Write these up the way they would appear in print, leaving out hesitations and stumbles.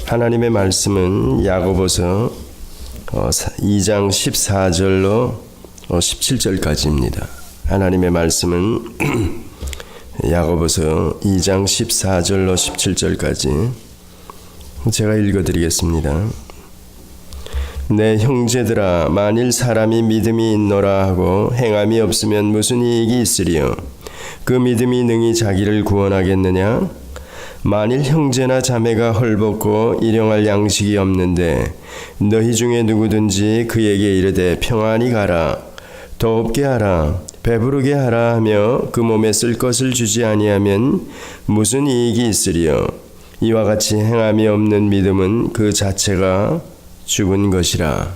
하나님의 말씀은 야고보서 2장 14절로 17절까지입니다. 하나님의 말씀은 야고보서 2장 14절로 17절까지 제가 읽어드리겠습니다. 내 형제들아, 만일 사람이 믿음이 있노라 하고 행함이 없으면 무슨 이익이 있으리요? 그 믿음이 능히 자기를 구원하겠느냐? 만일 형제나 자매가 헐벗고 일용할 양식이 없는데 너희 중에 누구든지 그에게 이르되 평안히 가라, 더웁게 하라, 배부르게 하라 하며 그 몸에 쓸 것을 주지 아니하면 무슨 이익이 있으리요? 이와 같이 행함이 없는 믿음은 그 자체가 죽은 것이라.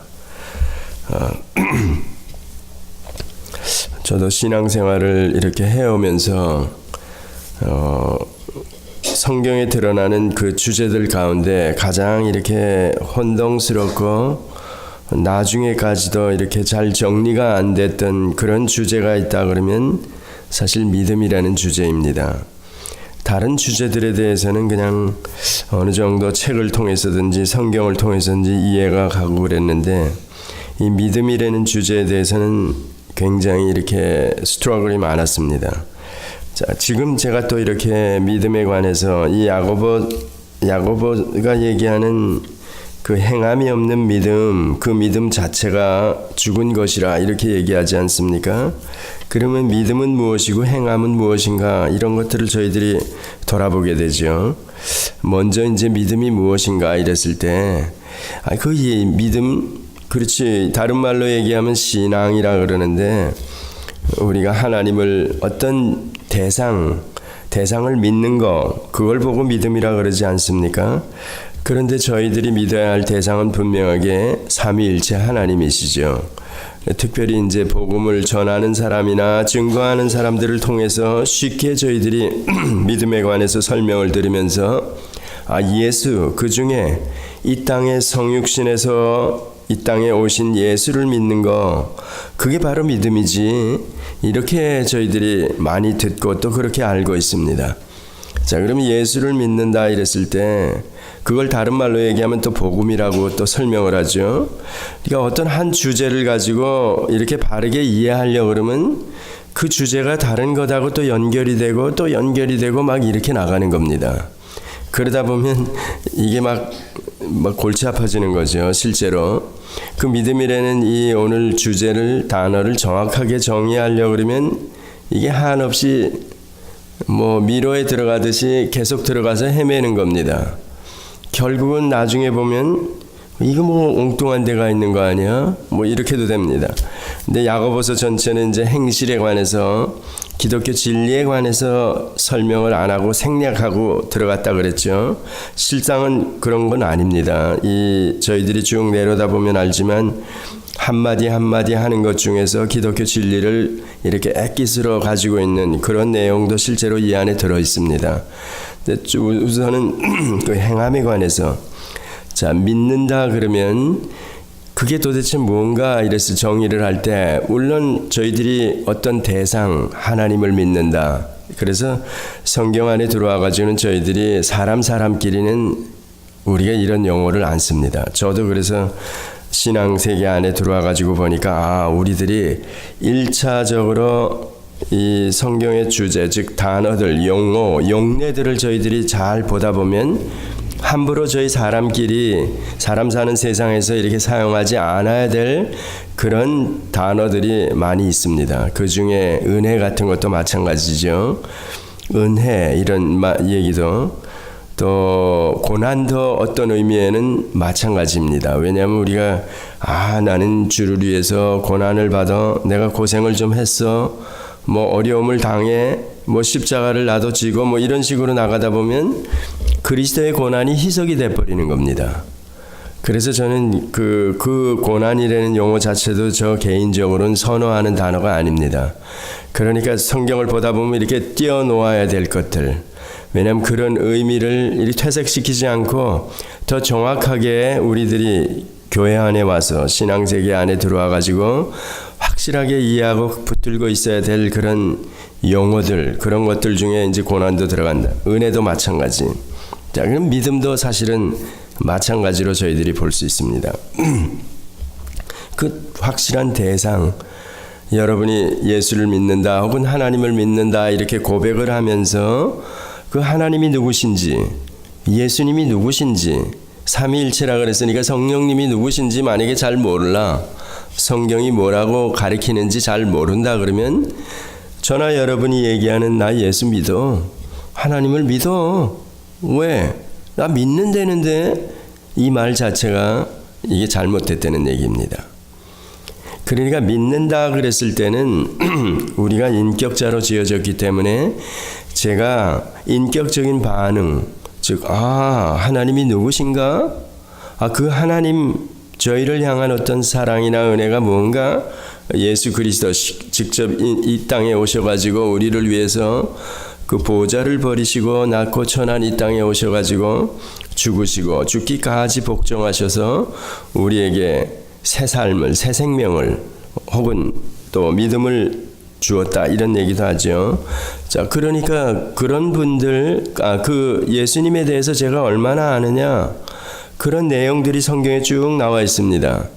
저도 신앙생활을 이렇게 해오면서 성경에 드러나는 그 주제들 가운데 가장 이렇게 혼동스럽고 나중에까지도 이렇게 잘 정리가 안 됐던 그런 주제가 있다 그러면 사실 믿음이라는 주제입니다. 다른 주제들에 대해서는 그냥 어느 정도 책을 통해서든지 성경을 통해서든지 이해가 가고 그랬는데 이 믿음이라는 주제에 대해서는 굉장히 이렇게 스트러글이 많았습니다. 자, 지금 제가 또 이렇게 믿음에 관해서 이 야고보가 얘기하는 그 행함이 없는 믿음, 그 믿음 자체가 죽은 것이라 이렇게 얘기하지 않습니까? 그러면 믿음은 무엇이고 행함은 무엇인가, 이런 것들을 저희들이 돌아보게 되죠. 먼저 이제 믿음이 무엇인가 이랬을 때, 그 믿음, 그렇지, 다른 말로 얘기하면 신앙이라 그러는데, 우리가 하나님을 어떤 대상을 믿는 거, 그걸 보고 믿음이라 그러지 않습니까? 그런데 저희들이 믿어야 할 대상은 분명하게 삼위일체 하나님이시죠. 특별히 이제 복음을 전하는 사람이나 증거하는 사람들을 통해서 쉽게 저희들이 믿음에 관해서 설명을 드리면서 예수, 그 중에 이 땅의 성육신에서 이 땅에 오신 예수를 믿는 거, 그게 바로 믿음이지, 이렇게 저희들이 많이 듣고 또 그렇게 알고 있습니다. 자, 그럼 예수를 믿는다 이랬을 때 그걸 다른 말로 얘기하면 또 복음이라고 또 설명을 하죠. 그러니까 어떤 한 주제를 가지고 이렇게 바르게 이해하려고 그러면 그 주제가 다른 것하고 또 연결이 되고 막 이렇게 나가는 겁니다. 그러다 보면 이게 막 골치 아파지는 거죠. 실제로 그 믿음이라는 이 오늘 주제를, 단어를 정확하게 정의하려고 그러면 이게 한없이 미로에 들어가듯이 계속 들어가서 헤매는 겁니다. 결국은 나중에 보면 이거 엉뚱한 데가 있는 거 아니야? 이렇게도 됩니다. 근데 야고보서 전체는 이제 행실에 관해서, 기독교 진리에 관해서 설명을 안 하고 생략하고 들어갔다 그랬죠. 실상은 그런 건 아닙니다. 저희들이 쭉 내려다 보면 알지만 한마디 한마디 하는 것 중에서 기독교 진리를 이렇게 엑기스로 가지고 있는 그런 내용도 실제로 이 안에 들어 있습니다. 우선은 그 행함에 관해서, 자, 믿는다 그러면 그게 도대체 뭔가 이래서 정의를 할 때, 물론 저희들이 어떤 대상, 하나님을 믿는다. 그래서 성경 안에 들어와 가지고는 저희들이 사람끼리는 우리가 이런 용어를 안 씁니다. 저도 그래서 신앙 세계 안에 들어와 가지고 보니까 우리들이 1차적으로 이 성경의 주제, 즉 단어들, 용어, 용례들을 저희들이 잘 보다 보면 함부로 저희 사람 사는 세상에서 이렇게 사용하지 않아야 될 그런 단어들이 많이 있습니다. 그 중에 은혜 같은 것도 마찬가지죠. 은혜, 이런 얘기도, 또 고난도 어떤 의미에는 마찬가지입니다. 왜냐하면 우리가 나는 주를 위해서 고난을 받아, 내가 고생을 좀 했어, 어려움을 당해, 십자가를 나도 지고 이런 식으로 나가다 보면 그리스도의 고난이 희석이 돼버리는 겁니다. 그래서 저는 그 고난이라는 용어 자체도 저 개인적으로는 선호하는 단어가 아닙니다. 그러니까 성경을 보다 보면 이렇게 띄어놓아야 될 것들, 왜냐하면 그런 의미를 이렇게 퇴색시키지 않고 더 정확하게 우리들이 교회 안에 와서 신앙세계 안에 들어와 가지고 확실하게 이해하고 붙들고 있어야 될 그런 용어들, 그런 것들 중에 이제 고난도 들어간다. 은혜도 마찬가지. 자, 그럼 믿음도 사실은 마찬가지로 저희들이 볼 수 있습니다. 그 확실한 대상, 여러분이 예수를 믿는다 혹은 하나님을 믿는다 이렇게 고백을 하면서 그 하나님이 누구신지, 예수님이 누구신지, 삼위일체라 그랬으니까 성령님이 누구신지 만약에 잘 몰라, 성경이 뭐라고 가리키는지 잘 모른다 그러면 저나 여러분이 얘기하는 나 예수 믿어, 하나님을 믿어, 왜? 나 믿는다는데, 이 말 자체가 이게 잘못됐다는 얘기입니다. 그러니까 믿는다 그랬을 때는 우리가 인격자로 지어졌기 때문에 제가 인격적인 반응, 즉 하나님이 누구신가? 그 하나님 저희를 향한 어떤 사랑이나 은혜가 뭔가? 예수 그리스도 직접 이 땅에 오셔가지고 우리를 위해서 그 보좌를 버리시고 낮고 천한 이 땅에 오셔가지고 죽으시고 죽기까지 복종하셔서 우리에게 새 삶을, 새 생명을 혹은 또 믿음을 주었다 이런 얘기도 하죠. 자, 그러니까 그런 분들, 그 예수님에 대해서 제가 얼마나 아느냐, 그런 내용들이 성경에 쭉 나와 있습니다.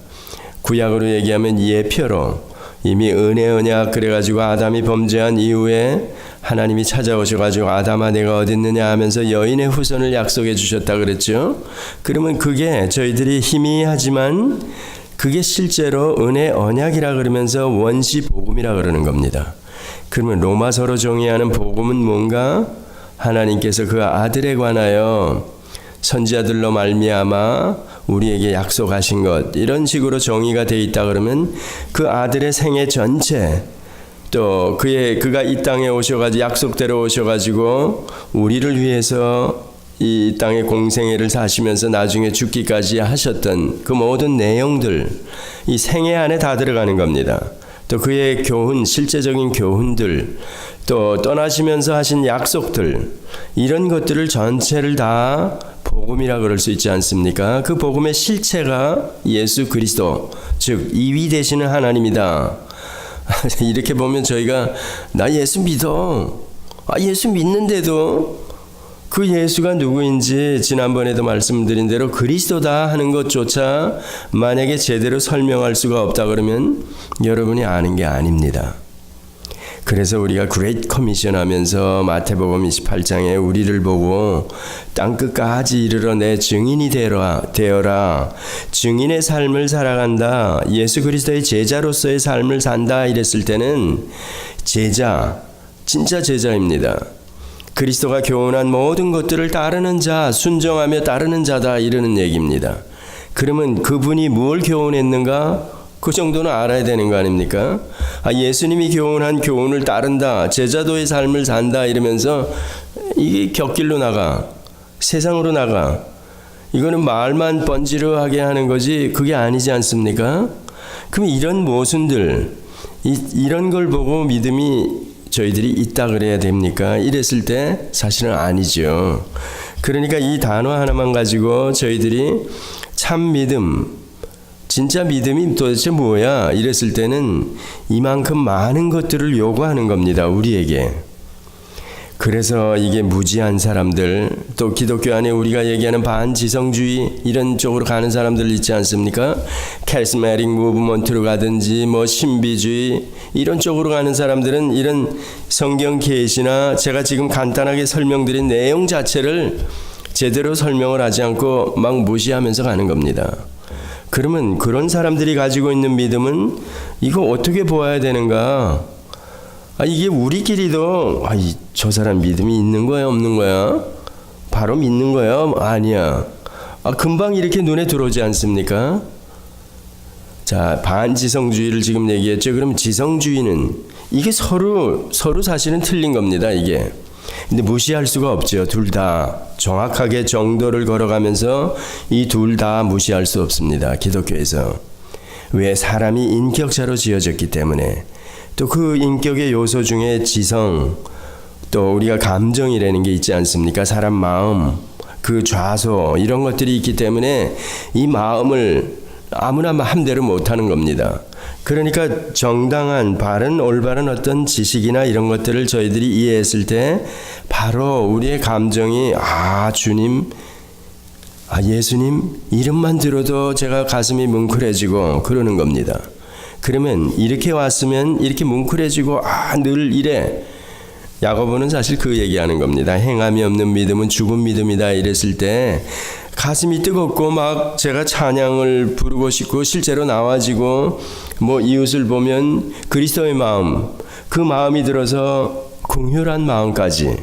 구약으로 얘기하면 예표로 이미 은혜 언약 그래가지고 아담이 범죄한 이후에 하나님이 찾아오셔가지고 아담아 내가 어디 있느냐 하면서 여인의 후손을 약속해 주셨다 그랬죠. 그러면 그게 저희들이 희미하지만 그게 실제로 은혜 언약이라 그러면서 원시 복음이라 그러는 겁니다. 그러면 로마서로 정의하는 복음은 뭔가? 하나님께서 그 아들에 관하여 선지자들로 말미암아 우리에게 약속하신 것, 이런 식으로 정의가 되어 있다 그러면 그 아들의 생애 전체, 또 그가 이 땅에 오셔가지고 약속대로 오셔가지고 우리를 위해서 이 땅의 공생애를 사시면서 나중에 죽기까지 하셨던 그 모든 내용들, 이 생애 안에 다 들어가는 겁니다. 또 그의 교훈, 실제적인 교훈들, 또 떠나시면서 하신 약속들, 이런 것들을 전체를 다 복음이라 그럴 수 있지 않습니까? 그 복음의 실체가 예수 그리스도, 즉 이위 되시는 하나님이다. 이렇게 보면 저희가 나 예수 믿어, 예수 믿는데도 그 예수가 누구인지 지난번에도 말씀드린 대로 그리스도다 하는 것조차 만약에 제대로 설명할 수가 없다 그러면 여러분이 아는 게 아닙니다. 그래서 우리가 그레이트 커미션 하면서 마태복음 28장에 우리를 보고 땅끝까지 이르러 내 증인이 되어라. 증인의 삶을 살아간다. 예수 그리스도의 제자로서의 삶을 산다 이랬을 때는 제자, 진짜 제자입니다. 그리스도가 교훈한 모든 것들을 따르는 자, 순종하며 따르는 자다 이러는 얘기입니다. 그러면 그분이 뭘 교훈했는가? 그 정도는 알아야 되는 거 아닙니까? 예수님이 교훈한 교훈을 따른다, 제자도의 삶을 산다 이러면서 이게 곁길로 나가, 세상으로 나가. 이거는 말만 번지르하게 하는 거지 그게 아니지 않습니까? 그럼 이런 모순들, 이런 걸 보고 믿음이 저희들이 있다 그래야 됩니까? 이랬을 때 사실은 아니죠. 그러니까 이 단어 하나만 가지고 저희들이 참 믿음, 진짜 믿음이 도대체 뭐야? 이랬을 때는 이만큼 많은 것들을 요구하는 겁니다, 우리에게. 그래서 이게 무지한 사람들, 또 기독교 안에 우리가 얘기하는 반지성주의 이런 쪽으로 가는 사람들 있지 않습니까? 캐리스마틱 무브먼트로 가든지 신비주의 이런 쪽으로 가는 사람들은 이런 성경 계시나 제가 지금 간단하게 설명드린 내용 자체를 제대로 설명을 하지 않고 막 무시하면서 가는 겁니다. 그러면 그런 사람들이 가지고 있는 믿음은 이거 어떻게 보아야 되는가? 이게 우리끼리도 저 사람 믿음이 있는 거야 없는 거야? 바로 믿는 거야? 아니야. 금방 이렇게 눈에 들어오지 않습니까? 자, 반지성주의를 지금 얘기했죠. 그럼 지성주의는 이게 서로 사실은 틀린 겁니다, 이게. 근데 무시할 수가 없죠. 둘 다 정확하게 정도를 걸어가면서 이 둘 다 무시할 수 없습니다, 기독교에서. 왜? 사람이 인격자로 지어졌기 때문에. 또 그 인격의 요소 중에 지성, 또 우리가 감정이라는 게 있지 않습니까? 사람 마음, 그 좌소 이런 것들이 있기 때문에 이 마음을 아무나 마음대로 못하는 겁니다. 그러니까 정당한 바른 올바른 어떤 지식이나 이런 것들을 저희들이 이해했을 때 바로 우리의 감정이 주님, 예수님 이름만 들어도 제가 가슴이 뭉클해지고 그러는 겁니다. 그러면 이렇게 왔으면 이렇게 뭉클해지고 늘 이래. 야고보는 사실 그 얘기하는 겁니다. 행함이 없는 믿음은 죽은 믿음이다 이랬을 때 가슴이 뜨겁고 막 제가 찬양을 부르고 싶고 실제로 나와지고 이웃을 보면 그리스도의 마음, 그 마음이 들어서 긍휼한 마음까지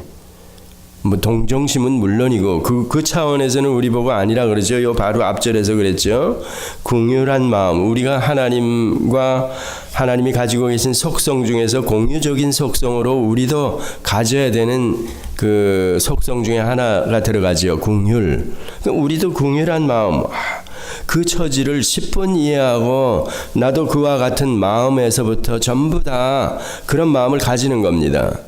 동정심은 물론이고 그 차원에서는 우리 보고 아니라 그러죠. 요 바로 앞절에서 그랬죠. 긍휼한 마음, 우리가 하나님이 가지고 계신 속성 중에서 공유적인 속성으로 우리도 가져야 되는 그 속성 중에 하나가 들어가죠. 긍휼. 우리도 긍휼한 마음, 그 처지를 10분 이해하고 나도 그와 같은 마음에서부터 전부 다 그런 마음을 가지는 겁니다.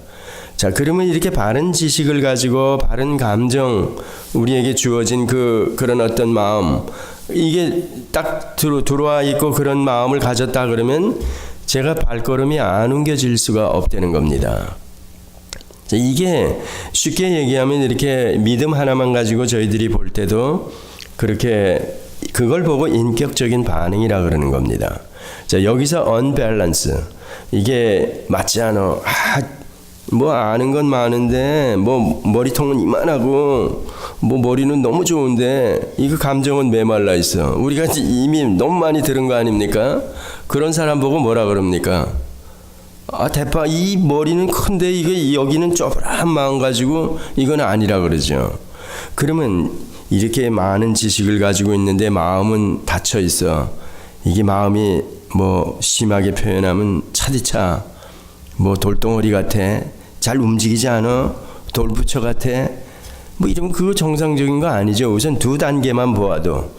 자, 그러면 이렇게 바른 지식을 가지고 바른 감정, 우리에게 주어진 그런 어떤 마음, 이게 딱 들어와 있고 그런 마음을 가졌다 그러면 제가 발걸음이 안 옮겨질 수가 없다는 겁니다. 자, 이게 쉽게 얘기하면 이렇게 믿음 하나만 가지고 저희들이 볼 때도 그렇게 그걸 보고 인격적인 반응이라 그러는 겁니다. 자, 여기서 unbalance, 이게 맞지 않아. 아는 건 많은데 머리통은 이만하고 머리는 너무 좋은데 이거 감정은 메말라 있어. 우리가 이미 너무 많이 들은 거 아닙니까? 그런 사람 보고 뭐라 그럽니까? 대파 이 머리는 큰데 이거 여기는 쪼그란 마음 가지고 이건 아니라 그러죠. 그러면 이렇게 많은 지식을 가지고 있는데 마음은 닫혀 있어. 이게 마음이 심하게 표현하면 차디차 돌덩어리 같아. 잘 움직이지 않아. 돌부처 같아. 이러면 그거 정상적인 거 아니죠. 우선 두 단계만 보아도.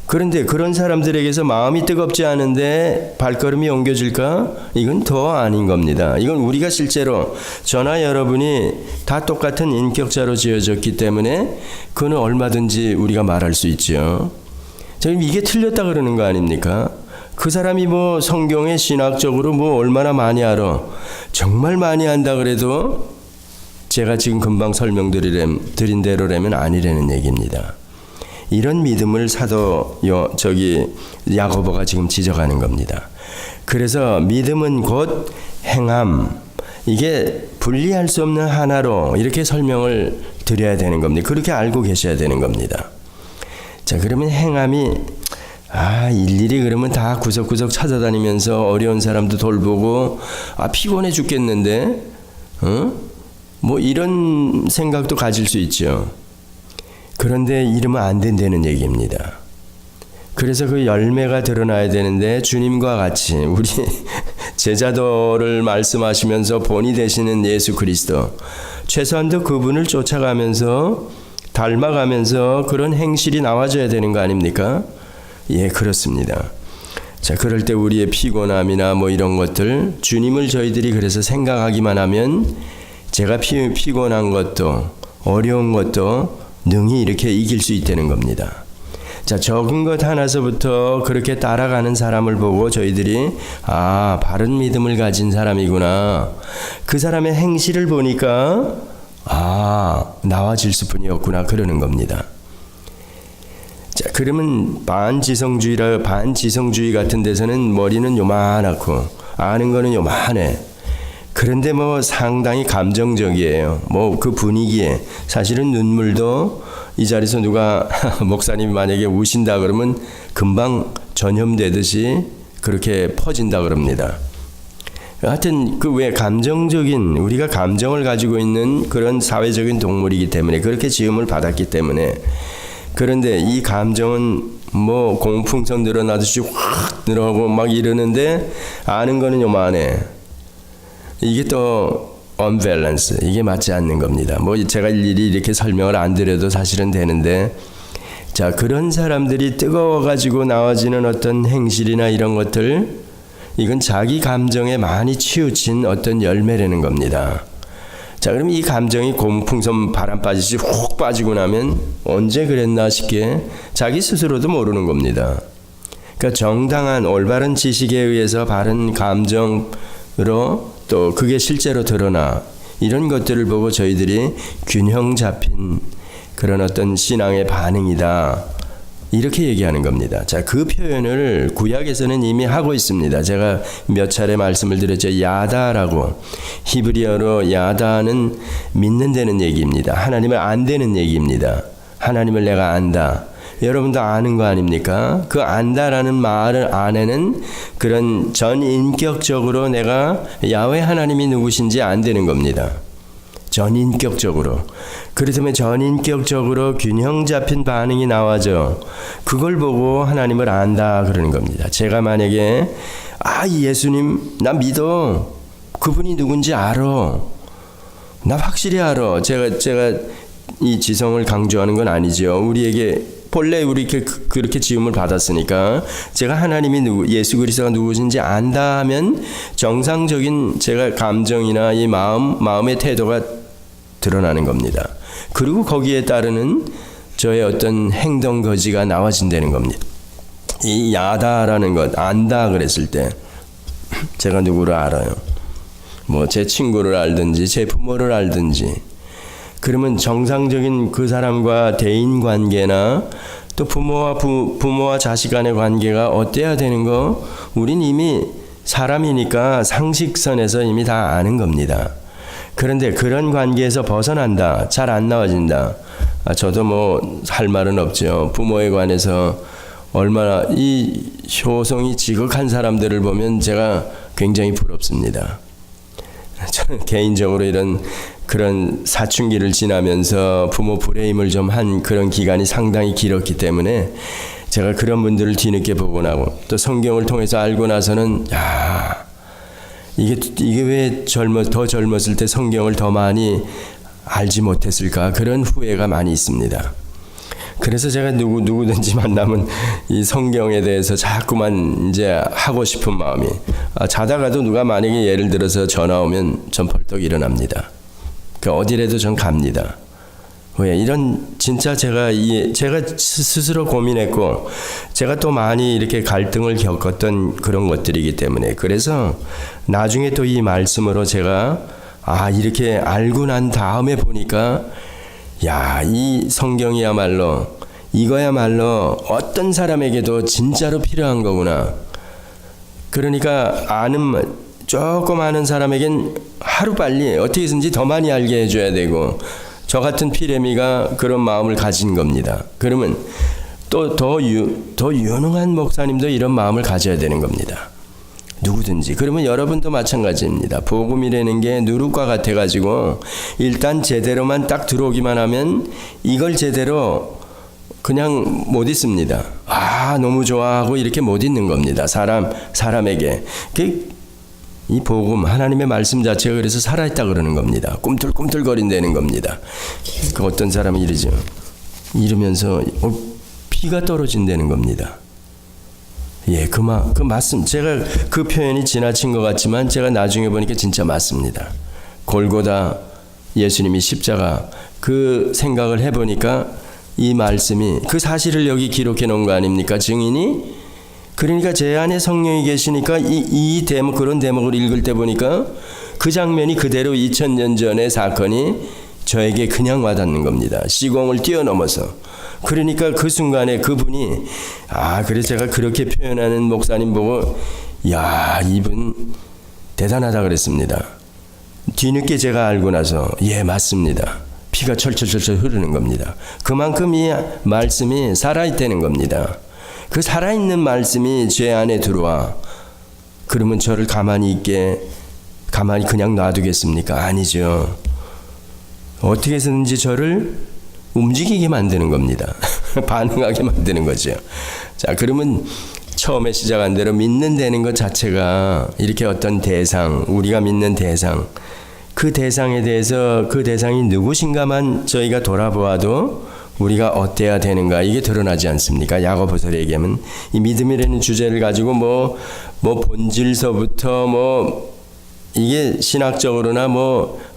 그런데 그런 사람들에게서 마음이 뜨겁지 않은데 발걸음이 옮겨질까? 이건 더 아닌 겁니다. 이건 우리가 실제로 저나 여러분이 다 똑같은 인격자로 지어졌기 때문에 그거는 얼마든지 우리가 말할 수 있죠. 지금 이게 틀렸다 그러는 거 아닙니까? 그 사람이 성경에 신학적으로 얼마나 많이 알아. 정말 많이 안다 그래도 제가 지금 금방 설명드린 대로라면 아니라는 얘기입니다. 이런 믿음을 사도 야고보가 지금 지적하는 겁니다. 그래서 믿음은 곧 행함, 이게 분리할 수 없는 하나로 이렇게 설명을 드려야 되는 겁니다. 그렇게 알고 계셔야 되는 겁니다. 자, 그러면 행함이 일일이 그러면 다 구석구석 찾아다니면서 어려운 사람도 돌보고 피곤해 죽겠는데 이런 생각도 가질 수 있죠. 그런데 이러면 안 된다는 얘기입니다. 그래서 그 열매가 드러나야 되는데 주님과 같이 우리 제자도를 말씀하시면서 본이 되시는 예수 그리스도, 최소한도 그분을 쫓아가면서 닮아가면서 그런 행실이 나와줘야 되는 거 아닙니까? 예, 그렇습니다. 자, 그럴 때 우리의 피곤함이나 이런 것들, 주님을 저희들이 그래서 생각하기만 하면 제가 피곤한 것도 어려운 것도 능히 이렇게 이길 수 있다는 겁니다. 자, 적은 것 하나서부터 그렇게 따라가는 사람을 보고 저희들이 바른 믿음을 가진 사람이구나. 그 사람의 행실을 보니까 나와 질수뿐이었구나 그러는 겁니다. 자, 그러면 반지성주의 같은 데서는 머리는 요만하고 아는 거는 요만해. 그런데 상당히 감정적이에요. 그 분위기에 사실은 눈물도 이 자리에서 누가 목사님이 만약에 우신다 그러면 금방 전염되듯이 그렇게 퍼진다 그럽니다. 하여튼 왜 감정적인, 우리가 감정을 가지고 있는 그런 사회적인 동물이기 때문에 그렇게 지음을 받았기 때문에. 그런데 이 감정은 공풍선 늘어나듯이 확 늘어가고 이러는데 아는 거는 요만해. 이게 또 unbalance, 이게 맞지 않는 겁니다. 제가 일일이 이렇게 설명을 안 드려도 사실은 되는데, 자, 그런 사람들이 뜨거워가지고 나와지는 어떤 행실이나 이런 것들, 이건 자기 감정에 많이 치우친 어떤 열매라는 겁니다. 자, 그럼 이 감정이 공풍선 바람 빠지듯이 훅 빠지고 나면 언제 그랬나 싶게 자기 스스로도 모르는 겁니다. 그러니까 정당한 올바른 지식에 의해서 바른 감정으로 또 그게 실제로 드러나 이런 것들을 보고 저희들이 균형 잡힌 그런 어떤 신앙의 반응이다. 이렇게 얘기하는 겁니다. 자, 그 표현을 구약에서는 이미 하고 있습니다. 제가 몇 차례 말씀을 드렸죠. 야다라고. 히브리어로 야다는 믿는다는 얘기입니다. 하나님을 안다는 얘기입니다. 하나님을 내가 안다. 여러분도 아는 거 아닙니까? 그 안다라는 말 안에는 그런 전인격적으로 내가 야훼 하나님이 누구신지 안다는 겁니다. 전인격적으로. 그렇다면 전인격적으로 균형 잡힌 반응이 나와져. 그걸 보고 하나님을 안다 그러는 겁니다. 제가 만약에 예수님 나 믿어. 그분이 누군지 알아. 나 확실히 알아. 제가 이 지성을 강조하는 건 아니죠. 우리에게 본래 우리 그렇게 지음을 받았으니까 제가 하나님이 예수 그리스도가 누구신지 안다 하면 정상적인 제가 감정이나 이 마음의 태도가 드러나는 겁니다. 그리고 거기에 따르는 저의 어떤 행동 거지가 나와진다는 겁니다. 이 야다라는 것, 안다 그랬을 때 제가 누구를 알아요. 뭐 제 친구를 알든지 제 부모를 알든지 그러면 정상적인 그 사람과 대인 관계나 또 부모와 자식 간의 관계가 어때야 되는 거 우린 이미 사람이니까 상식선에서 이미 다 아는 겁니다. 그런데 그런 관계에서 벗어난다. 잘 안 나와진다. 저도 뭐 할 말은 없죠. 부모에 관해서 얼마나 이 효성이 지극한 사람들을 보면 제가 굉장히 부럽습니다. 저는 개인적으로 그런 사춘기를 지나면서 부모 불해임을 좀 한 그런 기간이 상당히 길었기 때문에 제가 그런 분들을 뒤늦게 보고 나고 또 성경을 통해서 알고 나서는 이게 왜 더 젊었을 때 성경을 더 많이 알지 못했을까 그런 후회가 많이 있습니다. 그래서 제가 누구든지 만나면 이 성경에 대해서 자꾸만 이제 하고 싶은 마음이 자다가도 누가 만약에 예를 들어서 전화 오면 전 벌떡 일어납니다. 어디라도 전 갑니다. 왜 이런 진짜 제가 스스로 고민했고 제가 또 많이 이렇게 갈등을 겪었던 그런 것들이기 때문에 그래서 나중에 또 이 말씀으로 제가 이렇게 알고 난 다음에 보니까 이 성경이야말로 이거야말로 어떤 사람에게도 진짜로 필요한 거구나. 그러니까 조금 아는 사람에겐 하루빨리 어떻게든지 더 많이 알게 해줘야 되고 저 같은 피레미가 그런 마음을 가진 겁니다. 그러면 또 더 유능한 목사님도 이런 마음을 가져야 되는 겁니다. 누구든지. 그러면 여러분도 마찬가지입니다. 복음이라는 게 누룩과 같아가지고 일단 제대로만 딱 들어오기만 하면 이걸 제대로 그냥 못 있습니다. 너무 좋아하고 이렇게 못 있는 겁니다. 사람에게. 이 복음, 하나님의 말씀 자체가 그래서 살아있다 그러는 겁니다. 꿈틀꿈틀거린다는 겁니다. 어떤 사람이 이러면서 피가 떨어진다는 겁니다. 그 말씀, 제가 그 표현이 지나친 것 같지만 제가 나중에 보니까 진짜 맞습니다. 골고다 예수님이 십자가 그 생각을 해보니까 이 말씀이 그 사실을 여기 기록해 놓은 거 아닙니까? 증인이. 그러니까 제 안에 성령이 계시니까 이 대목, 그런 대목을 읽을 때 보니까 그 장면이 그대로 2000년 전의 사건이 저에게 그냥 와닿는 겁니다. 시공을 뛰어넘어서. 그러니까 그 순간에 그분이 그래서 제가 그렇게 표현하는 목사님 보고 이분 대단하다 그랬습니다. 뒤늦게 제가 알고 나서 맞습니다. 피가 철철철철 흐르는 겁니다. 그만큼 이 말씀이 살아있다는 겁니다. 그 살아있는 말씀이 제 안에 들어와. 그러면 저를 가만히 그냥 놔두겠습니까? 아니죠. 어떻게 해서든지 저를 움직이게 만드는 겁니다. 반응하게 만드는 거죠. 자, 그러면 처음에 시작한 대로 믿는다는 것 자체가 이렇게 어떤 대상, 우리가 믿는 대상, 그 대상에 대해서 그 대상이 누구신가만 저희가 돌아보아도 우리가 어때야 되는가 이게 드러나지 않습니까? 야고보서를 얘기하면 이 믿음이라는 주제를 가지고 뭐 본질서부터 이게 신학적으로나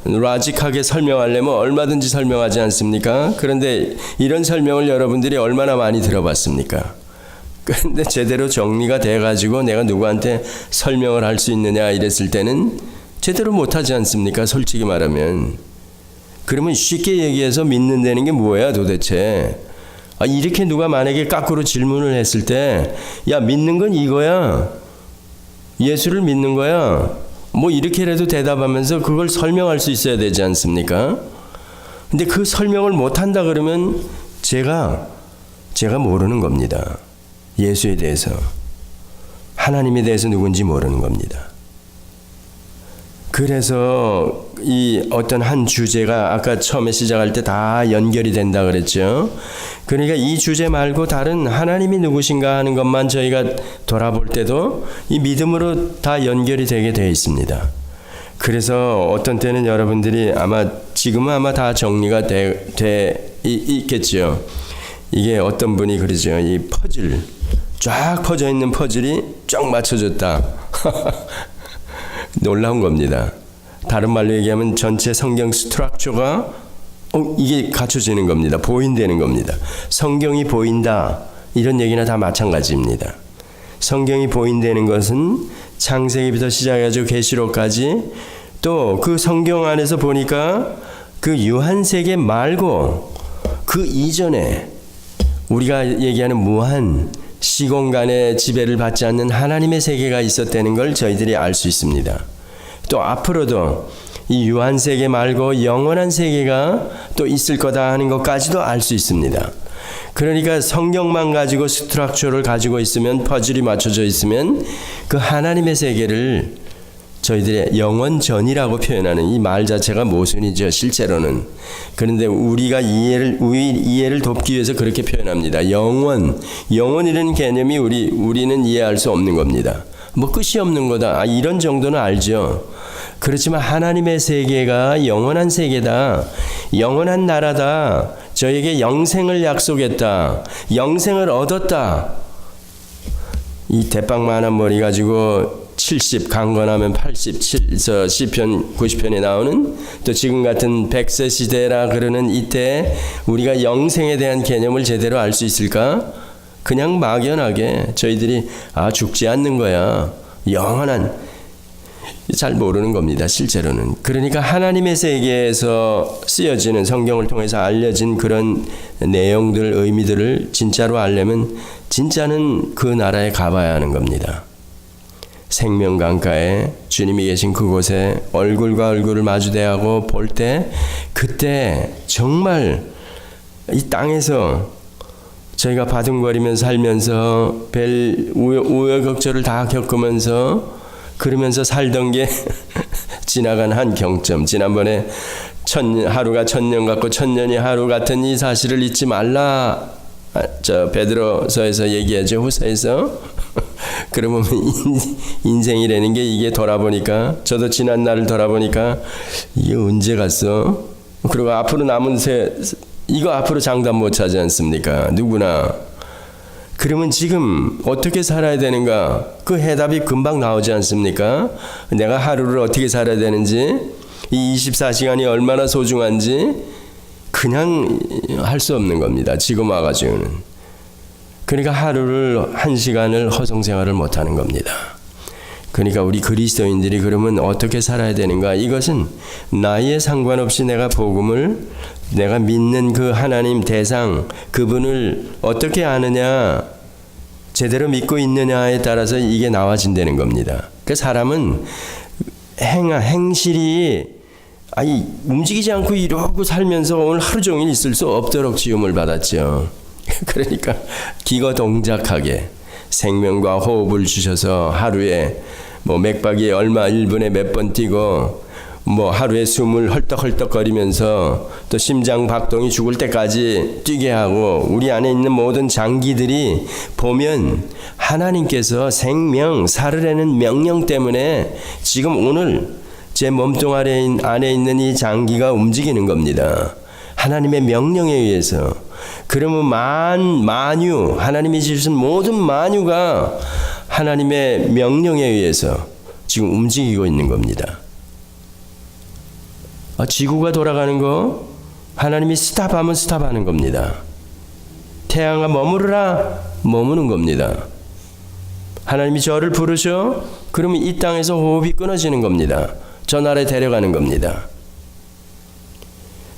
로직하게 설명하려면 얼마든지 설명하지 않습니까? 그런데 이런 설명을 여러분들이 얼마나 많이 들어봤습니까? 그런데 제대로 정리가 돼가지고 내가 누구한테 설명을 할 수 있느냐 이랬을 때는 제대로 못하지 않습니까? 솔직히 말하면. 그러면 쉽게 얘기해서 믿는다는 게 뭐야 도대체? 이렇게 누가 만약에 거꾸로 질문을 했을 때, 야, 믿는 건 이거야. 예수를 믿는 거야. 뭐 이렇게라도 대답하면서 그걸 설명할 수 있어야 되지 않습니까? 근데 그 설명을 못한다 그러면 제가 모르는 겁니다. 예수에 대해서. 하나님에 대해서 누군지 모르는 겁니다. 그래서 이 어떤 한 주제가 아까 처음에 시작할 때 다 연결이 된다 그랬죠. 그러니까 이 주제 말고 다른 하나님이 누구신가 하는 것만 저희가 돌아볼 때도 이 믿음으로 다 연결이 되게 되어 있습니다. 그래서 어떤 때는 여러분들이 지금은 아마 다 정리가 있겠죠. 이게 어떤 분이 그러죠. 이 퍼즐, 쫙 퍼져 있는 퍼즐이 쫙 맞춰졌다. 놀라운 겁니다. 다른 말로 얘기하면 전체 성경 스트럭처가 이게 갖춰지는 겁니다. 보인다는 겁니다. 성경이 보인다. 이런 얘기나 다 마찬가지입니다. 성경이 보인다는 것은 창세기부터 시작해가지고 계시록까지 또 그 성경 안에서 보니까 그 유한세계 말고 그 이전에 우리가 얘기하는 무한 시공간의 지배를 받지 않는 하나님의 세계가 있었다는 걸 저희들이 알 수 있습니다. 또 앞으로도 이 유한세계 말고 영원한 세계가 또 있을 거다 하는 것까지도 알 수 있습니다. 그러니까 성경만 가지고 스트럭처를 가지고 있으면, 퍼즐이 맞춰져 있으면 그 하나님의 세계를 저희들의 영원전이라고 표현하는 이 말 자체가 모순이죠, 실제로는. 그런데 우리가 이해를 돕기 위해서 그렇게 표현합니다. 영원이라는 개념이 우리는 이해할 수 없는 겁니다. 뭐 끝이 없는 거다. 이런 정도는 알죠. 그렇지만 하나님의 세계가 영원한 세계다. 영원한 나라다. 저에게 영생을 약속했다. 영생을 얻었다. 이 대빵만한 머리 가지고 70 강건하면 87에서 시편 90편에 나오는 또 지금 같은 100세 시대라 그러는 이때 우리가 영생에 대한 개념을 제대로 알 수 있을까? 그냥 막연하게 저희들이 죽지 않는 거야. 영원한, 잘 모르는 겁니다. 실제로는. 그러니까 하나님의 세계에서 쓰여지는, 성경을 통해서 알려진 그런 내용들, 의미들을 진짜로 알려면 진짜는 그 나라에 가봐야 하는 겁니다. 생명강가에 주님이 계신 그곳에 얼굴과 얼굴을 마주대하고 볼 때, 그때 정말 이 땅에서 저희가 바둥거리면서 살면서 별 우여곡절을 다 겪으면서 그러면서 살던 게 지나간 한 경점. 지난번에 하루가 1000년 같고 1000년이 하루 같은 이 사실을 잊지 말라. 베드로서에서 얘기하죠. 후서에서. 그러면 인생이라는 게 이게 돌아보니까, 저도 지난 날을 돌아보니까 이게 언제 갔어? 그리고 앞으로 남은 이거 앞으로 장담 못 하지 않습니까? 누구나. 그러면 지금 어떻게 살아야 되는가? 그 해답이 금방 나오지 않습니까? 내가 하루를 어떻게 살아야 되는지, 이 24시간이 얼마나 소중한지 그냥 할 수 없는 겁니다. 지금 와가지고는. 그러니까 하루를 1시간을 허송생활을 못하는 겁니다. 그러니까 우리 그리스도인들이 그러면 어떻게 살아야 되는가? 이것은 나이에 상관없이 내가 믿는 그 하나님 대상, 그분을 어떻게 아느냐, 제대로 믿고 있느냐에 따라서 이게 나와진다는 겁니다. 그 사람은 행실이 움직이지 않고 이러고 살면서 오늘 하루 종일 있을 수 없도록 지음을 받았죠. 그러니까 기거동작하게 생명과 호흡을 주셔서 하루에 맥박이 얼마 1분에 몇 번 뛰고 하루에 숨을 헐떡헐떡거리면서 또 심장 박동이 죽을 때까지 뛰게 하고 우리 안에 있는 모든 장기들이 보면 하나님께서 생명, 살으라는 명령 때문에 지금 오늘 제 몸뚱 안에 있는 이 장기가 움직이는 겁니다. 하나님의 명령에 의해서. 그러면 만유, 하나님이 지으신 모든 만유가 하나님의 명령에 의해서 지금 움직이고 있는 겁니다. 지구가 돌아가는 거 하나님이 스탑하면 스탑하는 겁니다. 태양아 머무르라, 머무는 겁니다. 하나님이 저를 부르셔, 그러면 이 땅에서 호흡이 끊어지는 겁니다. 저 나라에 데려가는 겁니다.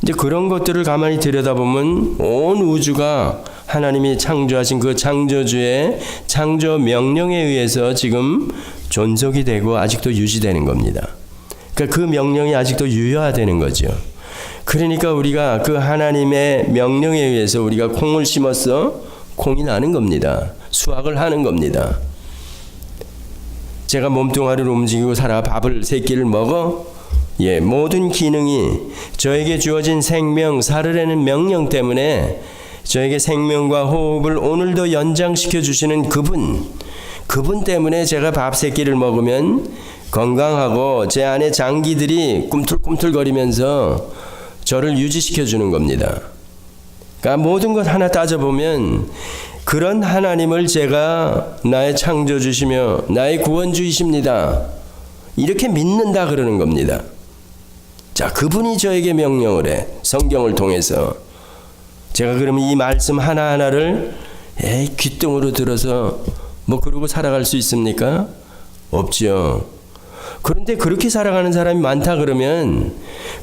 이제 그런 것들을 가만히 들여다보면 온 우주가 하나님이 창조하신 그 창조주의 창조 명령에 의해서 지금 존속이 되고 아직도 유지되는 겁니다. 그러니까 그 명령이 아직도 유효하다는 거죠. 그러니까 우리가 그 하나님의 명령에 의해서 우리가 콩을 심었어, 콩이 나는 겁니다. 수확을 하는 겁니다. 제가 몸뚱아리를 움직이고 살아 밥을 세 끼를 먹어, 모든 기능이 저에게 주어진 생명, 살으라는 명령 때문에 저에게 생명과 호흡을 오늘도 연장시켜 주시는 그분 때문에 제가 밥 세 끼를 먹으면 건강하고 제 안에 장기들이 꿈틀꿈틀거리면서 저를 유지시켜 주는 겁니다. 그러니까 모든 것 하나 따져보면 그런 하나님을 제가 나의 창조주시며 나의 구원주이십니다, 이렇게 믿는다 그러는 겁니다. 자, 그분이 저에게 명령을 해, 성경을 통해서. 제가 그러면 이 말씀 하나하나를 귓등으로 들어서 그러고 살아갈 수 있습니까? 없죠. 그런데 그렇게 살아가는 사람이 많다 그러면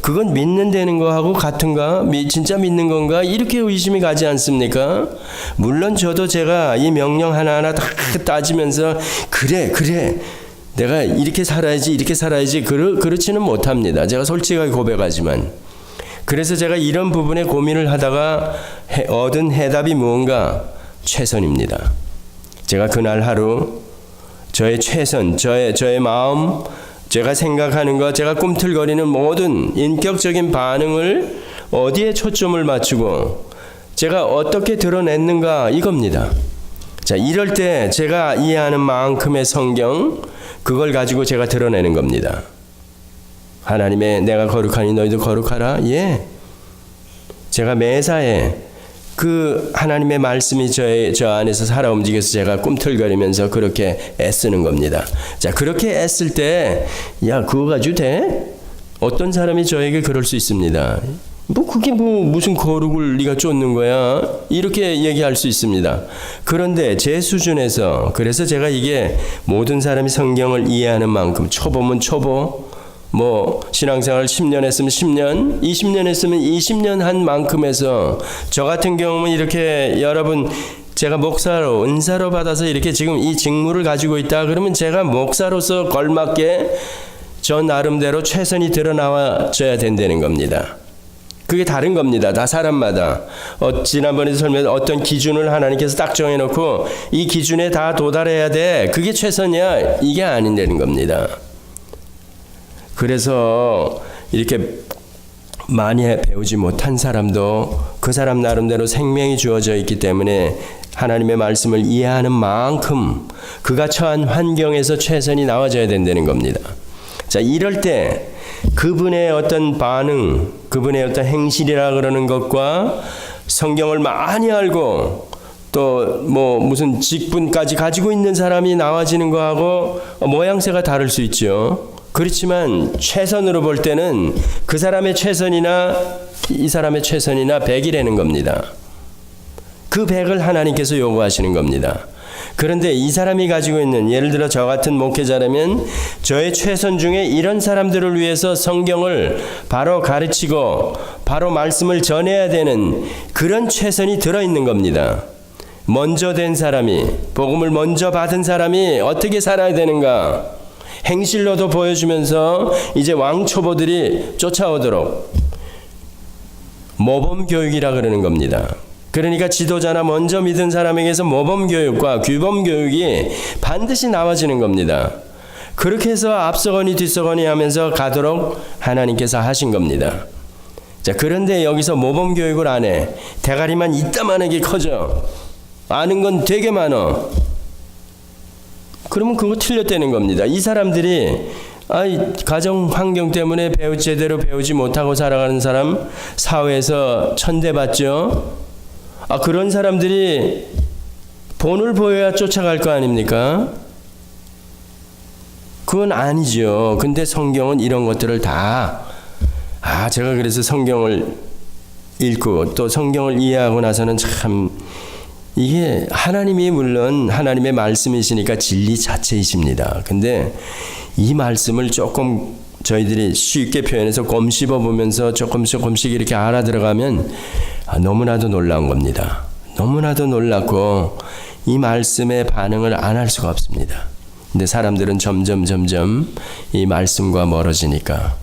그건 믿는다는 거하고 같은가? 진짜 믿는 건가? 이렇게 의심이 가지 않습니까? 물론 저도 제가 이 명령 하나하나 다 따지면서 그래 내가 이렇게 살아야지 그렇지는 못합니다. 제가 솔직하게 고백하지만. 그래서 제가 이런 부분에 고민을 하다가 얻은 해답이 무언가? 최선입니다. 제가 그날 하루 저의 최선, 저의 마음, 제가 생각하는 것, 제가 꿈틀거리는 모든 인격적인 반응을 어디에 초점을 맞추고 제가 어떻게 드러냈는가, 이겁니다. 자, 이럴 때 제가 이해하는 만큼의 성경, 그걸 가지고 제가 드러내는 겁니다. 하나님의 내가 거룩하니 너희도 거룩하라. 제가 매사에 그 하나님의 말씀이 저 안에서 살아 움직여서 제가 꿈틀거리면서 그렇게 애쓰는 겁니다. 자, 그렇게 애쓸 때, 그거 가지고 돼? 어떤 사람이 저에게 그럴 수 있습니다. 그게 무슨 거룩을 네가 쫓는 거야? 이렇게 얘기할 수 있습니다. 그런데 제 수준에서, 그래서 제가 이게 모든 사람이 성경을 이해하는 만큼, 초보면 초보, 신앙생활 10년 했으면 10년, 20년 했으면 20년 한 만큼에서, 저 같은 경우는 이렇게 여러분, 제가 목사로, 은사로 받아서 이렇게 지금 이 직무를 가지고 있다 그러면 제가 목사로서 걸맞게 저 나름대로 최선이 드러나와줘야 된다는 겁니다. 그게 다른 겁니다. 다 사람마다. 지난번에 설명한 어떤 기준을 하나님께서 딱 정해놓고 이 기준에 다 도달해야 돼, 그게 최선이야, 이게 아닌다는 겁니다. 그래서 이렇게 많이 배우지 못한 사람도 그 사람 나름대로 생명이 주어져 있기 때문에 하나님의 말씀을 이해하는 만큼 그가 처한 환경에서 최선이 나와줘야 된다는 겁니다. 자, 이럴 때 그분의 어떤 반응, 그분의 어떤 행실이라 그러는 것과 성경을 많이 알고 또 무슨 직분까지 가지고 있는 사람이 나와지는 거하고 모양새가 다를 수 있죠. 그렇지만 최선으로 볼 때는 그 사람의 최선이나 이 사람의 최선이나 100이라는 겁니다. 그 100을 하나님께서 요구하시는 겁니다. 그런데 이 사람이 가지고 있는, 예를 들어 저 같은 목회자라면 저의 최선 중에 이런 사람들을 위해서 성경을 바로 가르치고 바로 말씀을 전해야 되는 그런 최선이 들어있는 겁니다. 먼저 된 사람이, 복음을 먼저 받은 사람이 어떻게 살아야 되는가, 행실로도 보여주면서 이제 왕초보들이 쫓아오도록 모범교육이라 그러는 겁니다. 그러니까 지도자나 먼저 믿은 사람에게서 모범교육과 규범교육이 반드시 나와지는 겁니다. 그렇게 해서 앞서거니 뒤서거니 하면서 가도록 하나님께서 하신 겁니다. 자, 그런데 여기서 모범교육을 안 해. 대가리만 이따만하게 커져. 아는 건 되게 많어. 그러면 그거 틀렸다는 겁니다. 이 사람들이 가정 환경 때문에 제대로 배우지 못하고 살아가는 사람, 사회에서 천대받죠. 그런 사람들이 본을 보여야 쫓아갈 거 아닙니까? 그건 아니죠. 근데 성경은 이런 것들을 다, 제가 그래서 성경을 읽고 또 성경을 이해하고 나서는 참 이게 하나님이 물론 하나님의 말씀이시니까 진리 자체이십니다. 근데 이 말씀을 조금 저희들이 쉽게 표현해서 곰씹어 보면서 조금씩 이렇게 알아들어가면 너무나도 놀라운 겁니다. 너무나도 놀랍고 이 말씀의 반응을 안 할 수가 없습니다. 근데 사람들은 점점 이 말씀과 멀어지니까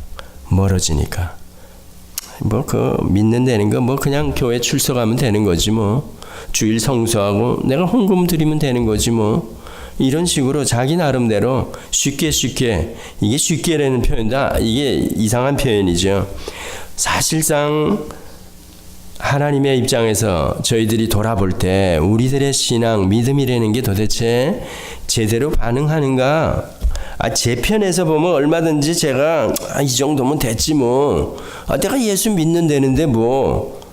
뭐 믿는다는 거 뭐 그냥 교회 출석하면 되는 거지 뭐 주일 성수하고 내가 헌금 드리면 되는 거지 뭐 이런 식으로 자기 나름대로 쉽게 이게 쉽게라는 표현도 이게 이상한 표현이죠. 사실상 하나님의 입장에서 저희들이 돌아볼 때 우리들의 신앙 믿음이라는 게 도대체 제대로 반응하는가? 제 편에서 보면 얼마든지 제가 이 정도면 됐지 뭐. 내가 예수 믿는다는데 뭐.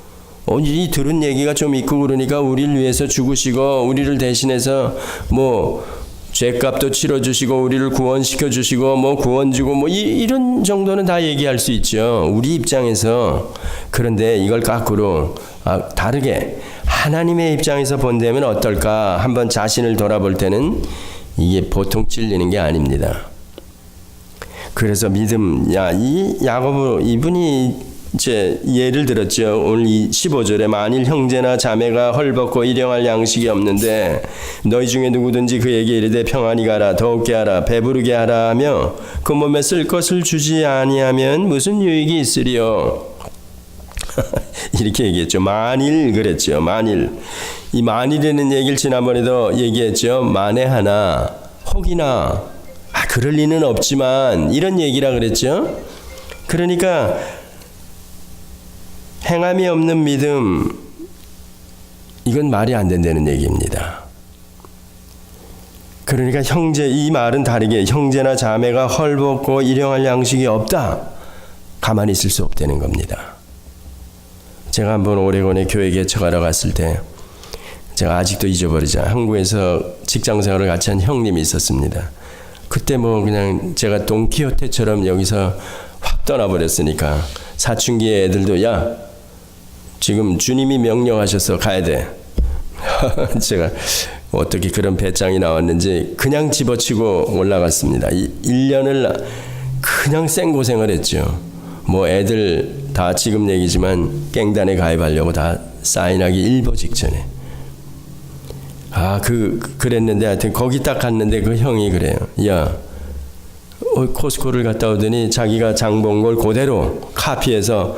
이 들은 얘기가 좀 있고 그러니까 우리를 위해서 죽으시고 우리를 대신해서 뭐 죄값도 치러주시고 우리를 구원시켜 주시고 뭐 구원 주고 뭐 이런 정도는 다 얘기할 수 있죠. 우리 입장에서. 그런데 이걸 거꾸로 다르게 하나님의 입장에서 본다면 어떨까? 한번 자신을 돌아볼 때는 이게 보통 찔리는 게 아닙니다. 그래서 믿음, 이 야고보 이분이 이제 예를 들었죠. 오늘 이 15절에 만일 형제나 자매가 헐벗고 일용할 양식이 없는데 너희 중에 누구든지 그에게 이르되 평안히 가라 더욱게 하라 배부르게 하라 하며 그 몸에 쓸 것을 주지 아니하면 무슨 유익이 있으리요. 이렇게 얘기했죠. 만일 그랬죠. 만일. 이 만일이라는 얘기를 지난번에도 얘기했죠. 만에 하나 혹이나 그럴 리는 없지만 이런 얘기라 그랬죠. 그러니까 행함이 없는 믿음 이건 말이 안 된다는 얘기입니다. 그러니까 이 말은 다르게 형제나 자매가 헐벗고 일용할 양식이 없다. 가만히 있을 수 없다는 겁니다. 제가 한번 오레곤에 교회 개척하러 갔을 때 제가 아직도 잊어버리지 않아요. 한국에서 직장생활을 같이 한 형님이 있었습니다. 그때 뭐 그냥 제가 돈키호테처럼 여기서 확 떠나버렸으니까 사춘기의 애들도 야 지금 주님이 명령하셔서 가야 돼. 제가 어떻게 그런 배짱이 나왔는지 그냥 집어치고 올라갔습니다. 1년을 그냥 생고생을 했죠. 뭐 애들 다 지금 얘기지만 깽단에 가입하려고 다 사인하기 일보 직전에. 그랬는데 하여튼 거기 딱 갔는데 그 형이 그래요. 야, 코스코를 갔다 오더니 자기가 장 본 걸 그대로 카피해서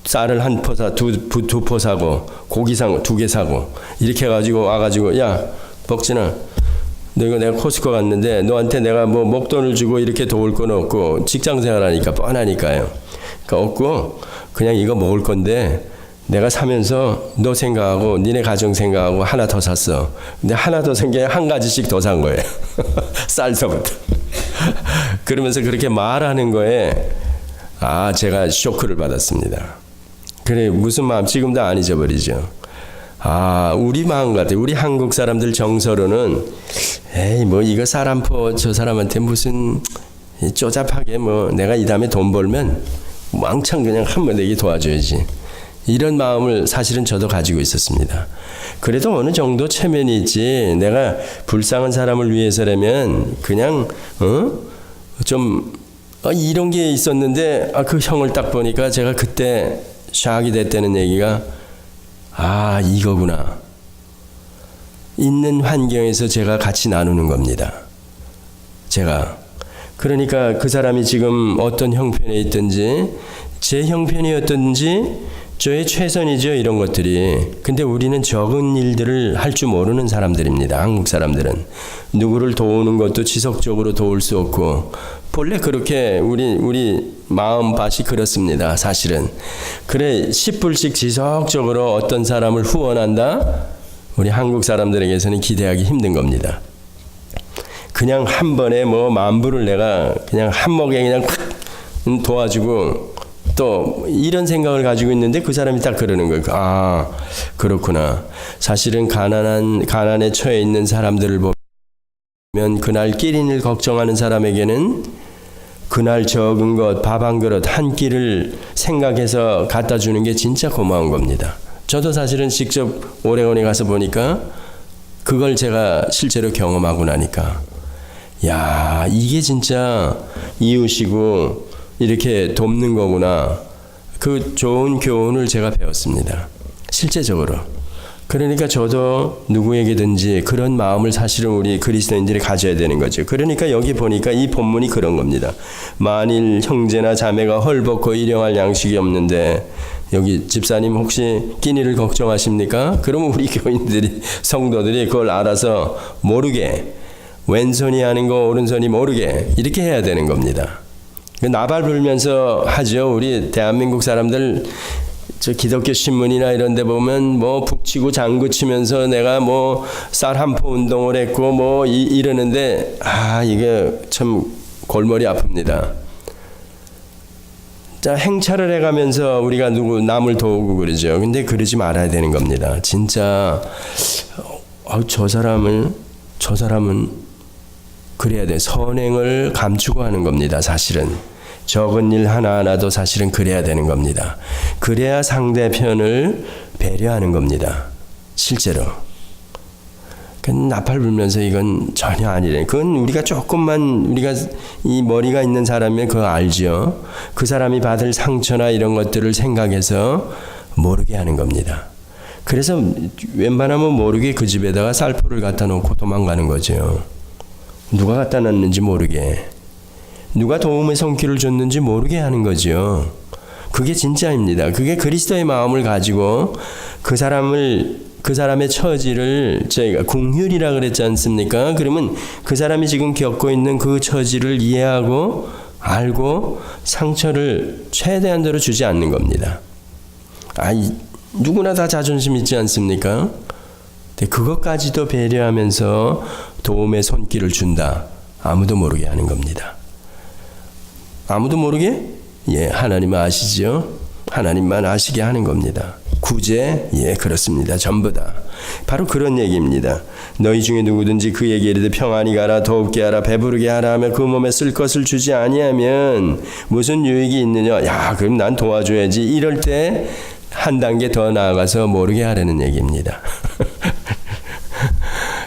쌀을 한 포 두 포 사고 고기 두 개 사고 이렇게 해가지고 와가지고 야, 벅진아 너 이거 내가 코스코 갔는데 너한테 내가 뭐 목돈을 주고 이렇게 도울 건 없고 직장생활 하니까 뻔하니까요. 그러니까 없고 그냥 이거 먹을 건데 내가 사면서 너 생각하고 니네 가정 생각하고 하나 더 샀어. 근데 하나 더 산 게 한 가지씩 더 산 거예요. 쌀서부터. 그러면서 그렇게 말하는 거에 제가 쇼크를 받았습니다. 그래 무슨 마음 지금도 안 잊어버리죠. 우리 마음 같아요. 우리 한국 사람들 정서로는 에이 뭐 이거 사람포 저 사람한테 무슨 쪼잡하게 뭐 내가 이 다음에 돈 벌면 왕창 그냥 한번 내기 도와줘야지. 이런 마음을 사실은 저도 가지고 있었습니다. 그래도 어느 정도 체면이 있지. 내가 불쌍한 사람을 위해서라면 그냥 좀 이런 게 있었는데 그 형을 딱 보니까 제가 그때 샥이 됐다는 얘기가 이거구나. 있는 환경에서 제가 같이 나누는 겁니다. 제가 그러니까 그 사람이 지금 어떤 형편에 있든지 제 형편이었든지 저의 최선이죠. 이런 것들이. 근데 우리는 적은 일들을 할 줄 모르는 사람들입니다. 한국 사람들은. 누구를 도우는 것도 지속적으로 도울 수 없고 본래 그렇게 우리 마음밭이 그렇습니다. 사실은. 그래 10불씩 지속적으로 어떤 사람을 후원한다? 우리 한국 사람들에게서는 기대하기 힘든 겁니다. 그냥 한 번에 뭐 10,000불을 내가 그냥 한 먹에 그냥 도와주고 또 이런 생각을 가지고 있는데 그 사람이 딱 그러는 거예요. 그렇구나. 사실은 가난에 처해 있는 사람들을 보면 그날 끼리를 걱정하는 사람에게는 그날 적은 것 밥 한 그릇 한 끼를 생각해서 갖다 주는 게 진짜 고마운 겁니다. 저도 사실은 직접 오레곤에 가서 보니까 그걸 제가 실제로 경험하고 나니까 야, 이게 진짜 이웃이고 이렇게 돕는 거구나. 그 좋은 교훈을 제가 배웠습니다. 실제적으로. 그러니까 저도 누구에게든지 그런 마음을 사실은 우리 그리스도인들이 가져야 되는 거죠. 그러니까 여기 보니까 이 본문이 그런 겁니다. 만일 형제나 자매가 헐벗고 일용할 양식이 없는데, 여기 집사님 혹시 끼니를 걱정하십니까? 그러면 우리 교인들이, 성도들이 그걸 알아서 모르게, 왼손이 하는 거 오른손이 모르게 이렇게 해야 되는 겁니다. 나발 불면서 하죠. 우리 대한민국 사람들 저 기독교 신문이나 이런 데 보면 뭐 북치고 장구치면서 내가 뭐 쌀 한 포 운동을 했고 뭐 이러는데 이게 참 골머리 아픕니다. 자, 행차를 해가면서 우리가 남을 도우고 그러죠. 근데 그러지 말아야 되는 겁니다. 진짜 저 사람은 그래야 돼. 선행을 감추고 하는 겁니다. 사실은. 적은 일 하나하나도 사실은 그래야 되는 겁니다. 그래야 상대편을 배려하는 겁니다. 실제로. 나팔 불면서 이건 전혀 아니래. 그건 우리가 조금만 우리가 이 머리가 있는 사람이면 그거 알죠. 그 사람이 받을 상처나 이런 것들을 생각해서 모르게 하는 겁니다. 그래서 웬만하면 모르게 그 집에다가 쌀포를 갖다 놓고 도망가는 거죠. 누가 갖다 놨는지 모르게. 누가 도움의 손길을 줬는지 모르게 하는 거죠. 그게 진짜입니다. 그게 그리스도의 마음을 가지고 그 사람의 처지를 저희가 긍휼이라 그랬지 않습니까? 그러면 그 사람이 지금 겪고 있는 그 처지를 이해하고 알고 상처를 최대한대로 주지 않는 겁니다. 누구나 다 자존심 있지 않습니까? 근데 그것까지도 배려하면서 도움의 손길을 준다. 아무도 모르게 하는 겁니다. 아무도 모르게? 예, 하나님 아시죠? 하나님만 아시게 하는 겁니다. 구제? 예, 그렇습니다. 전부 다. 바로 그런 얘기입니다. 너희 중에 누구든지 그에게 이르되 평안히 가라, 더웁게 하라, 배부르게 하라 하며 그 몸에 쓸 것을 주지 아니하면 무슨 유익이 있느냐? 야, 그럼 난 도와줘야지. 이럴 때 한 단계 더 나아가서 모르게 하라는 얘기입니다.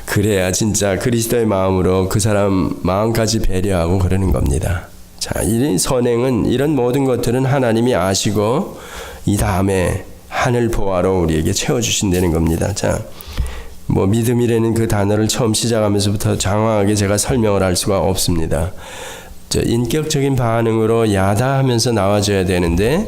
그래야 진짜 그리스도의 마음으로 그 사람 마음까지 배려하고 그러는 겁니다. 자, 이 선행은 이런 모든 것들은 하나님이 아시고 이 다음에 하늘 보화로 우리에게 채워주신다는 겁니다. 자, 뭐 믿음이라는 그 단어를 처음 시작하면서부터 장황하게 제가 설명을 할 수가 없습니다. 인격적인 반응으로 야다하면서 나와줘야 되는데,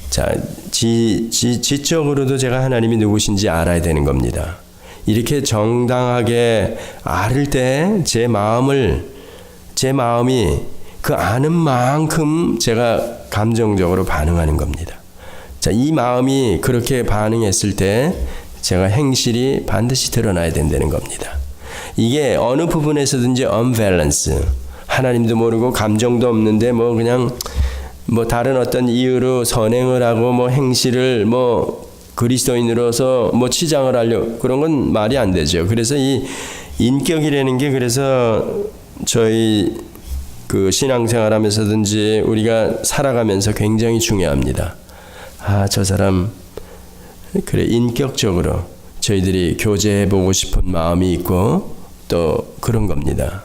자, 지적으로도 제가 하나님이 누구신지 알아야 되는 겁니다. 이렇게 정당하게 알을 때 제 마음이 그 아는 만큼 제가 감정적으로 반응하는 겁니다. 자, 이 마음이 그렇게 반응했을 때 제가 행실이 반드시 드러나야 된다는 겁니다. 이게 어느 부분에서든지 unbalance, 하나님도 모르고 감정도 없는데 뭐 그냥 뭐 다른 어떤 이유로 선행을 하고 뭐 행실을 뭐 그리스도인으로서 뭐 치장을 하려 그런 건 말이 안 되죠. 그래서 이 인격이라는 게 그래서 저희 그 신앙생활하면서든지 우리가 살아가면서 굉장히 중요합니다. 저 사람 그래 인격적으로 저희들이 교제해보고 싶은 마음이 있고 또 그런 겁니다.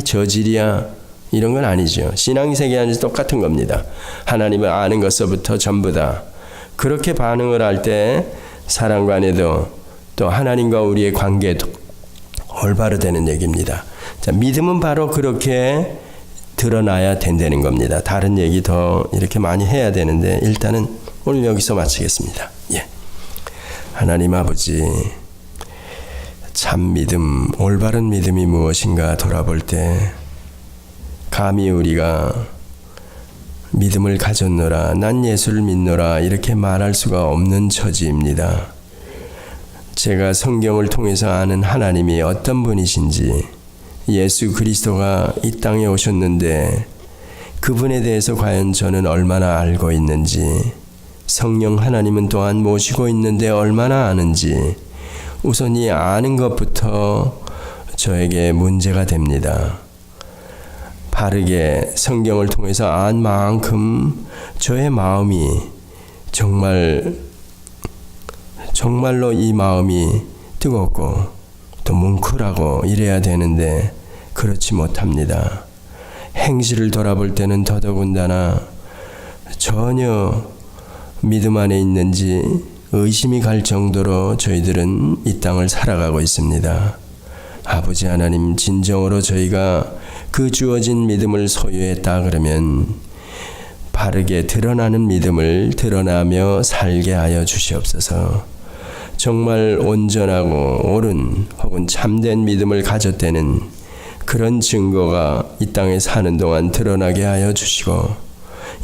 저질이야 이런 건 아니죠. 신앙세계 안에서 똑같은 겁니다. 하나님을 아는 것서부터 전부 다 그렇게 반응을 할 때 사람 간에도 또 하나님과 우리의 관계도 올바로 되는 얘기입니다. 자, 믿음은 바로 그렇게 드러나야 된다는 겁니다. 다른 얘기 더 이렇게 많이 해야 되는데 일단은 오늘 여기서 마치겠습니다. 예. 하나님 아버지, 참 믿음, 올바른 믿음이 무엇인가 돌아볼 때 감히 우리가 믿음을 가졌노라, 난 예수를 믿노라 이렇게 말할 수가 없는 처지입니다. 제가 성경을 통해서 아는 하나님이 어떤 분이신지, 예수 그리스도가 이 땅에 오셨는데 그분에 대해서 과연 저는 얼마나 알고 있는지, 성령 하나님은 또한 모시고 있는데 얼마나 아는지, 우선 이 아는 것부터 저에게 문제가 됩니다. 바르게 성경을 통해서 안 만큼 저의 마음이 정말 정말로 이 마음이 뜨겁고 또 뭉클하고 이래야 되는데 그렇지 못합니다. 행실을 돌아볼 때는 더더군다나 전혀 믿음 안에 있는지 의심이 갈 정도로 저희들은 이 땅을 살아가고 있습니다. 아버지 하나님, 진정으로 저희가 그 주어진 믿음을 소유했다 그러면 바르게 드러나는 믿음을 드러나며 살게 하여 주시옵소서. 정말 온전하고 옳은 혹은 참된 믿음을 가졌다는 그런 증거가 이 땅에 사는 동안 드러나게 하여 주시고,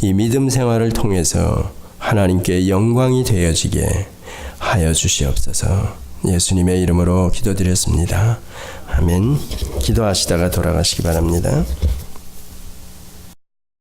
이 믿음 생활을 통해서 하나님께 영광이 되어지게 하여 주시옵소서. 예수님의 이름으로 기도드렸습니다. 아멘. 기도하시다가 돌아가시기 바랍니다.